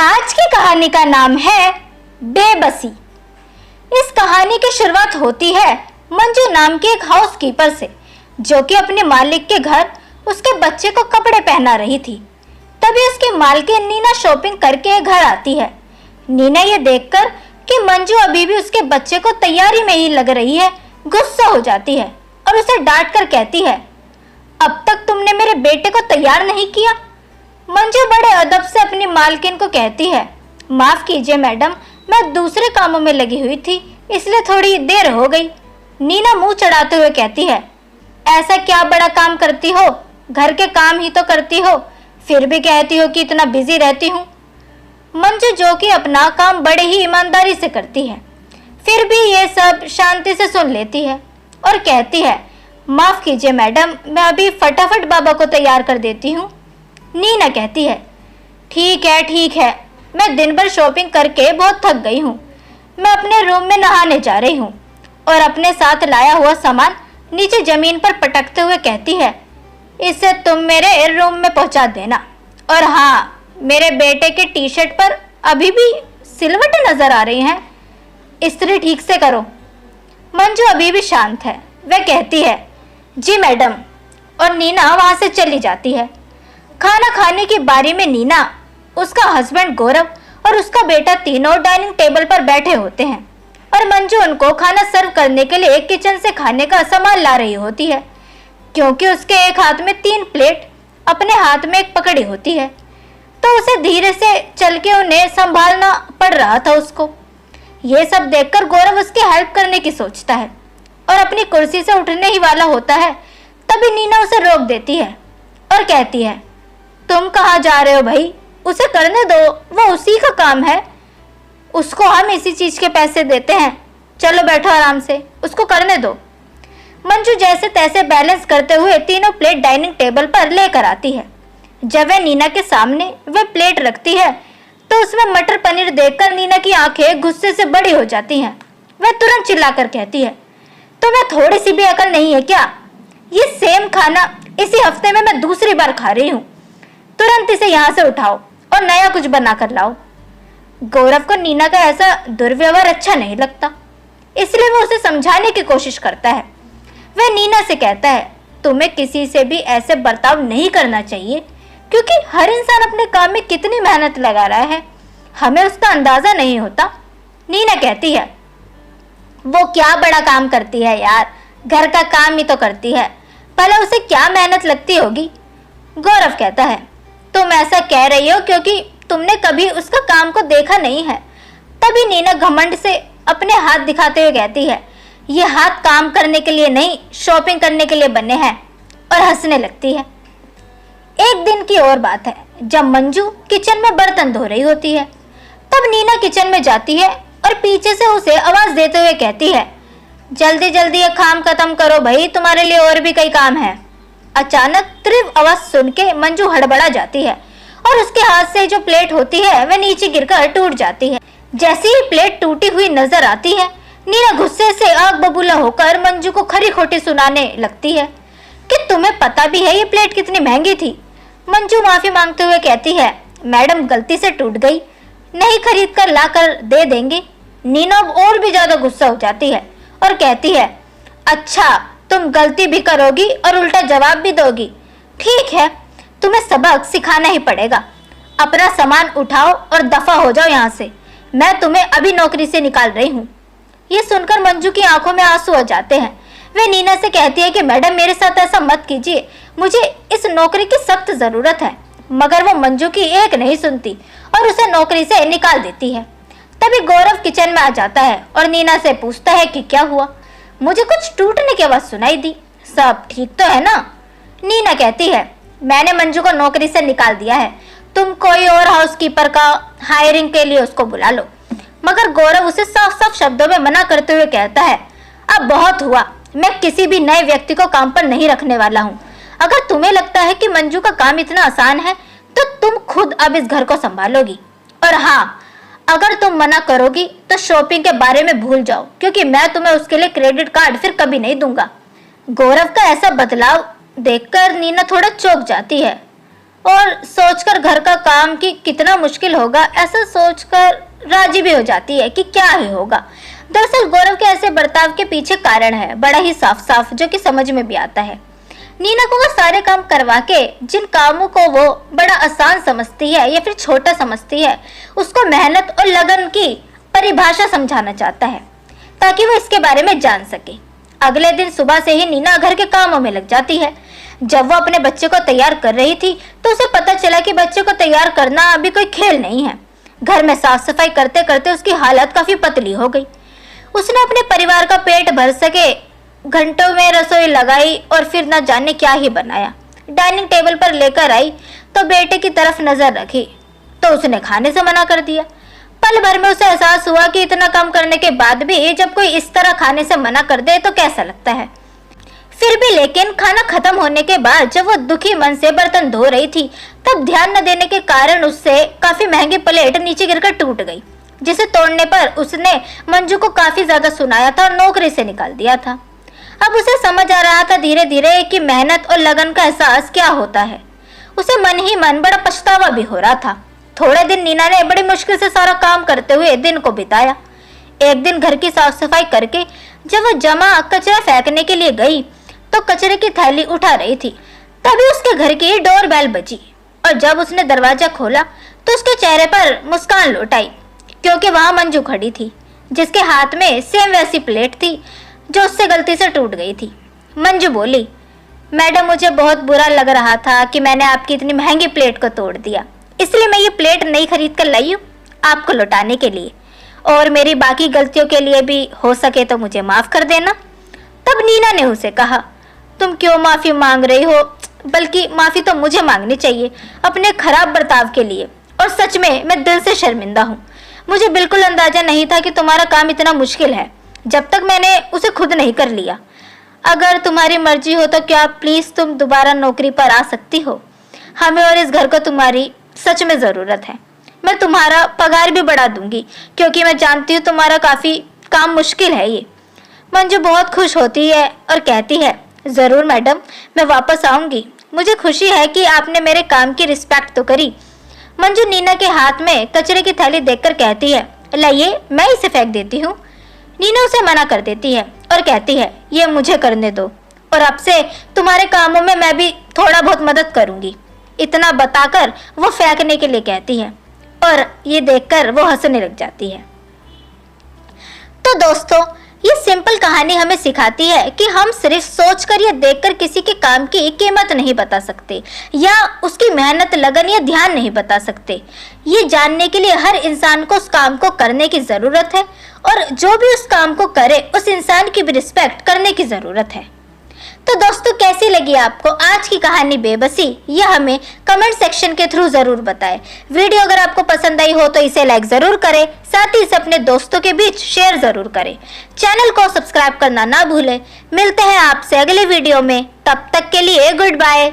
आज की कहानी का नाम है बेबसी। इस कहानी की शुरुआत होती है मंजू नाम के एक हाउसकीपर से, जो कि अपने मालिक के घर उसके बच्चे को कपड़े पहना रही थी। तभी उसकी मालकिन नीना शॉपिंग करके घर आती है। नीना ये देखकर कि मंजू अभी भी उसके बच्चे को तैयारी में ही लग रही है, गुस्सा हो जाती है और उसे डांट कर कहती है, अब तक तुमने मेरे बेटे को तैयार नहीं किया। मंजू बड़े अदब से अपनी मालकिन को कहती है, माफ कीजिए मैडम, मैं दूसरे कामों में लगी हुई थी, इसलिए थोड़ी देर हो गई। नीना मुंह चढ़ाते हुए कहती है, ऐसा क्या बड़ा काम करती हो, घर के काम ही तो करती हो, फिर भी कहती हो कि इतना बिजी रहती हूँ। मंजू जो कि अपना काम बड़े ही ईमानदारी से करती है, फिर भी ये सब शांति से सुन लेती है और कहती है, माफ कीजिए मैडम, मैं अभी फटाफट बाबा को तैयार कर देती हूँ। नीना कहती है, ठीक है, मैं दिन भर शॉपिंग करके बहुत थक गई हूँ, मैं अपने रूम में नहाने जा रही हूँ। और अपने साथ लाया हुआ सामान नीचे जमीन पर पटकते हुए कहती है, इसे तुम मेरे रूम में पहुँचा देना। और हाँ, मेरे बेटे के टी शर्ट पर अभी भी सिलवटें नजर आ रही हैं, इस्त्री ठीक से करो। मंजू अभी भी शांत है, वह कहती है, जी मैडम, और नीना वहां से चली जाती है। खाना खाने की बारी में नीना, उसका हस्बैंड गौरव और उसका बेटा तीनों डाइनिंग टेबल पर बैठे होते हैं और मंजू उनको खाना सर्व करने के लिए किचन से खाने का सामान ला रही होती है, क्योंकि उसके एक हाथ में 3 प्लेट, अपने हाथ में एक पकड़ी होती है, तो उसे धीरे से चल के उन्हें संभालना पड़ रहा था उसको। ये सब देखकर गौरव उसकी हेल्प करने की सोचता है और अपनी कुर्सी से उठने ही वाला होता है, तभी नीना उसे रोक देती है और कहती है, तुम कहाँ जा रहे हो भाई, उसे करने दो, वो उसी का काम है, उसको हम इसी चीज के पैसे देते हैं, चलो बैठो आराम से, उसको करने दो। मंजू जैसे तैसे बैलेंस करते हुए तीनों प्लेट डाइनिंग टेबल पर लेकर आती है। जब वह नीना के सामने वह प्लेट रखती है तो उसमें मटर पनीर देखकर नीना की आंखें गुस्से से बड़ी हो जाती हैं। वह तुरंत चिल्लाकर कहती है, तुम्हें थोड़ी सी भी अकल नहीं है क्या? ये सेम खाना इसी हफ्ते में मैं दूसरी बार खा रही हूँ, तुरंत इसे यहाँ से उठाओ और नया कुछ बना कर लाओ। गौरव को नीना का ऐसा दुर्व्यवहार अच्छा नहीं लगता, इसलिए वो उसे समझाने की कोशिश करता है। वह नीना से कहता है, तुम्हें किसी से भी ऐसे बर्ताव नहीं करना चाहिए, क्योंकि हर इंसान अपने काम में कितनी मेहनत लगा रहा है, हमें उसका अंदाजा नहीं होता। नीना कहती है, वो क्या बड़ा काम करती है यार, घर का काम ही तो करती है, भला उसे क्या मेहनत लगती होगी। गौरव कहता है, तुम ऐसा कह रही हो क्योंकि तुमने कभी उसका काम को देखा नहीं है। तभी नीना घमंड से अपने हाथ दिखाते हुए कहती है, ये हाथ काम करने के लिए नहीं, शॉपिंग करने के लिए बने हैं, और हंसने लगती है। एक दिन की और बात है, जब मंजू किचन में बर्तन धो रही होती है, तब नीना किचन में जाती है और पीछे से उसे आवाज देते हुए कहती है, जल्दी जल्दी ये काम खत्म करो भाई, तुम्हारे लिए और भी कई काम है। अचानक तीव्र आवाज सुन के मंजू हड़बड़ा जाती है और उसके हाथ से जो प्लेट होती है वह नीचे गिरकर टूट जाती है। जैसे ही प्लेट टूटी हुई नजर आती है, नीना गुस्से से आग बबूला होकर मंजू को खरी खोटी सुनाने लगती है कि तुम्हें पता भी है ये प्लेट कितनी महंगी थी। मंजू माफी मांगते हुए कहती है, मैडम गलती से टूट गई, नहीं खरीद कर ला कर दे देंगे। नीना और भी ज्यादा गुस्सा हो जाती है और कहती है, अच्छा तुम गलती भी करोगी और उल्टा जवाब भी दोगी, ठीक है, तुम्हें सबक सिखाना ही पड़ेगा। अपना सामान उठाओ और दफा हो जाओ यहाँ से, मैं तुम्हें अभी नौकरी से निकाल रही हूँ। ये सुनकर मंजू की आंखों में आंसू आ जाते हैं। वे नीना से कहती है कि मैडम मेरे साथ ऐसा मत कीजिए, मुझे इस नौकरी की सख्त जरूरत है। मगर वो मंजू की एक नहीं सुनती और उसे नौकरी से निकाल देती है। तभी गौरव किचन में आ जाता है और नीना से पूछता है कि क्या हुआ, मुझे कुछ टूटने की आवाज सुनाई दी, सब ठीक तो है ना? नीना कहती है, मैंने मंजू को नौकरी से निकाल दिया है, तुम कोई और हाउसकीपर का हायरिंग के लिए उसको बुला लो। मगर गौरव उसे साफ साफ शब्दों में मना करते हुए कहता है, अब बहुत हुआ, मैं किसी भी नए व्यक्ति को काम पर नहीं रखने वाला हूँ। अगर तुम्हें लगता है कि मंजू का काम इतना आसान है तो तुम खुद अब इस घर को संभालोगी, और हाँ, अगर तुम मना करोगी तो शॉपिंग के बारे में भूल जाओ, क्योंकि मैं तुम्हें उसके लिए क्रेडिट कार्ड फिर कभी नहीं दूंगा। गौरव का ऐसा बदलाव देखकर नीना थोड़ा चौंक जाती है और सोचकर घर का काम कि कितना मुश्किल होगा, ऐसा सोचकर राजी भी हो जाती है कि क्या ही होगा। दरअसल गौरव के ऐसे बर्ताव के पीछे कारण है बड़ा ही साफ साफ, जो कि समझ में भी आता है। नीना को वो सारे काम करवा के जिन कामों को वो बड़ा आसान समझती है या फिर छोटा समझती है, उसको मेहनत और लगन की परिभाषा समझाना चाहता है ताकि वो इसके बारे में जान सके। अगले दिन सुबह से ही नीना घर के कामों में लग जाती है। जब वो अपने बच्चे को तैयार कर रही थी तो उसे पता चला कि बच्चे को तैयार करना अभी कोई खेल नहीं है। घर में साफ सफाई करते करते उसकी हालत काफी पतली हो गई। उसने अपने परिवार का पेट भर सके घंटों में रसोई लगाई और फिर न जाने क्या ही बनाया। डाइनिंग टेबल पर लेकर आई तो बेटे की तरफ नजर रखी तो उसने खाने से मना कर दिया। पल भर में उसे एहसास हुआ कि इतना काम करने के बाद भी जब कोई इस तरह खाने से मना कर दे तो कैसा लगता है। फिर भी लेकिन खाना खत्म होने के बाद जब वो दुखी मन से बर्तन धो रही थी तब ध्यान न देने के कारण उससे काफी महंगी प्लेट नीचे गिरकर टूट गई, जिसे तोड़ने पर उसने मंजू को काफी ज्यादा सुनाया था और नौकरी से निकाल दिया था। अब उसे समझ आ रहा था धीरे धीरे कि मेहनत और लगन का एहसास क्या होता है। उसे मन ही मन बड़ा पछतावा भी हो रहा था। थोड़े दिन नीना ने बड़ी मुश्किल से सारा काम करते हुए दिन को बिताया। एक दिन घर की साफ सफाई करके जब वह जमा कचरा फेंकने के लिए गई तो कचरे की थैली उठा रही थी, तभी उसके घर की डोरबेल बजी और जब उसने दरवाजा खोला तो उसके चेहरे पर मुस्कान लौट आई, क्योंकि वहां मंजू खड़ी थी जिसके हाथ में सेम वैसी प्लेट थी जो उससे गलती से टूट गई थी। मंजू बोली, मैडम मुझे बहुत बुरा लग रहा था कि मैंने आपकी इतनी महंगी प्लेट को तोड़ दिया, इसलिए मैं ये प्लेट नई खरीद कर लाई हूँ आपको लौटाने के लिए, और मेरी बाकी गलतियों के लिए भी हो सके तो मुझे माफ कर देना। तब नीना ने उसे कहा, तुम क्यों माफी मांग रही हो, बल्कि माफी तो मुझे मांगनी चाहिए अपने खराब बर्ताव के लिए, और सच में मैं दिल से शर्मिंदा हूँ। मुझे बिल्कुल अंदाजा नहीं था कि तुम्हारा काम इतना मुश्किल है जब तक मैंने उसे खुद नहीं कर लिया। अगर तुम्हारी मर्जी हो तो क्या प्लीज तुम दोबारा नौकरी पर आ सकती हो, हमें और इस घर को तुम्हारी सच में जरूरत है। मैं तुम्हारा पगार भी बढ़ा दूंगी क्योंकि मैं जानती हूँ तुम्हारा काफी काम मुश्किल है ये। मंजू बहुत खुश होती है और कहती है, जरूर मैडम, मैं वापस आऊंगी। मुझे खुशी है कि आपने मेरे काम की रिस्पेक्ट तो करी। मंजू नीना के हाथ में कचरे की थैली देखकर कहती है, लाइए मैं इसे फेंक देती हूँ। नीना उसे मना कर देती है और कहती है, ये मुझे करने दो और अब से तुम्हारे कामों में मैं भी थोड़ा बहुत मदद करूंगी। इतना बताकर वो फेंकने के लिए कहती है और ये देखकर वो हंसने लग जाती है। तो दोस्तों, ये सिंपल कहानी हमें सिखाती है कि हम सिर्फ सोचकर या देखकर किसी के काम की कीमत नहीं बता सकते या उसकी मेहनत, लगन या ध्यान नहीं बता सकते। ये जानने के लिए हर इंसान को उस काम को करने की जरूरत है और जो भी उस काम को करे उस इंसान की भी रिस्पेक्ट करने की जरूरत है। तो दोस्तों, कैसी लगी आपको आज की कहानी बेबसी, यह हमें कमेंट सेक्शन के थ्रू जरूर बताएं। वीडियो अगर आपको पसंद आई हो तो इसे लाइक जरूर करें, साथ ही इसे अपने दोस्तों के बीच शेयर जरूर करें। चैनल को सब्सक्राइब करना ना भूलें। मिलते हैं आपसे अगले वीडियो में, तब तक के लिए गुड बाय।